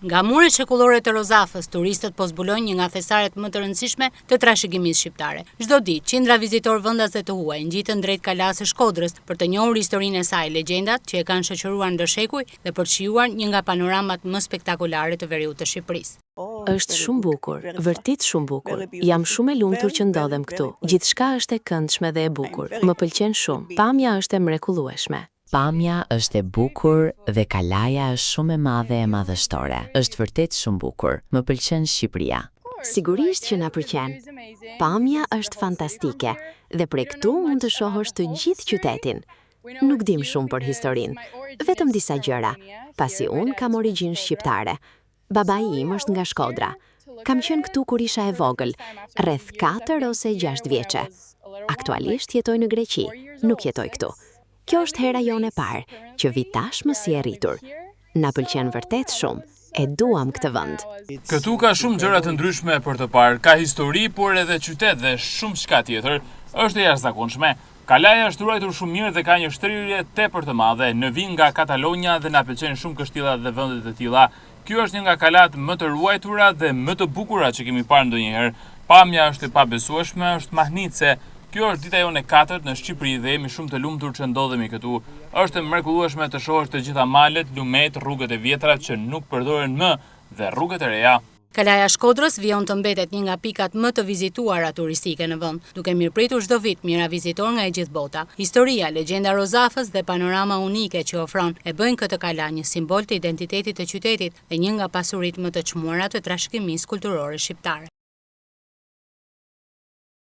Nga muret shekullore të Rozafës, turistët po zbulojnë një nga thesaret më të rëndësishme të trashëgimisë shqiptare. Çdo ditë, qindra vizitor vendas dhe të huaj ngjiten drejt kalas së Shkodrës për të njohur historinë e saj, legjendat që e kanë shoqëruar ndër shekuj dhe për të shijuar një nga panoramat më spektakolare të veriut të Shqipërisë. Është shumë bukur, vërtet shumë bukur. Jam shumë e lumtur që ndodhem këtu. Gjithçka është e këndshme dhe e bukur. Më pëlqen shumë. Pamja është e mrekullueshme. Pamja është e bukur dhe kalaja është shumë e madhe e madhështore. Është vërtet shumë bukur. Më pëlqen Shqipëria. Sigurisht që na pëlqen. Pamja është fantastike dhe prej këtu mund të shohësh të gjithë qytetin. Nuk dim shumë për historinë, vetëm disa gjëra, pasi unë kam origjinë shqiptare. Babai im është nga Shkodra. Kam qenë këtu kur isha e vogël, rreth 4 ose 6 vjeçe. Aktualisht jetoj në Greqi, nuk jetoj këtu. Kjo është hera jone e parë, që vi tashmë si e rritur. Na pëlqen vërtet shumë, e duam këtë vend. Këtu ka shumë gjëra të ndryshme për të parë, ka histori, por edhe qytet dhe shumë çka tjetër. Është e jashtëzakonshme. Kalaja është ruajtur shumë mirë dhe ka një shtrirje tepër të madhe. Në vin nga Katalonja dhe na pëlqejnë shumë kështillat dhe vendet e tilla. Ky është një nga kalat më të ruajtura dhe më të bukura që kemi parë ndonjëherë. Pamja është e pabesueshme, është mahnitse. Kjo është dita jone e 4 në Shqipëri dhe jemi shumë të lumtur që ndodhemi këtu. Është e mrekullueshme të shohësh të gjitha malet, lumet, rrugët e vjetra që nuk përdoren më dhe rrugët e reja. Kalaja Shkodrës vijon të mbetet një nga pikat më të vizituara turistike në vend, duke mirëpritur çdo vit mijëra vizitor nga e gjithë bota. Historia, legjenda Rozafës dhe panorama unike që ofron e bëjnë këtë kala një simbol të identitetit të qytetit dhe një nga pasuritë më të çmuara të trashëgimisë kulturore shqiptare.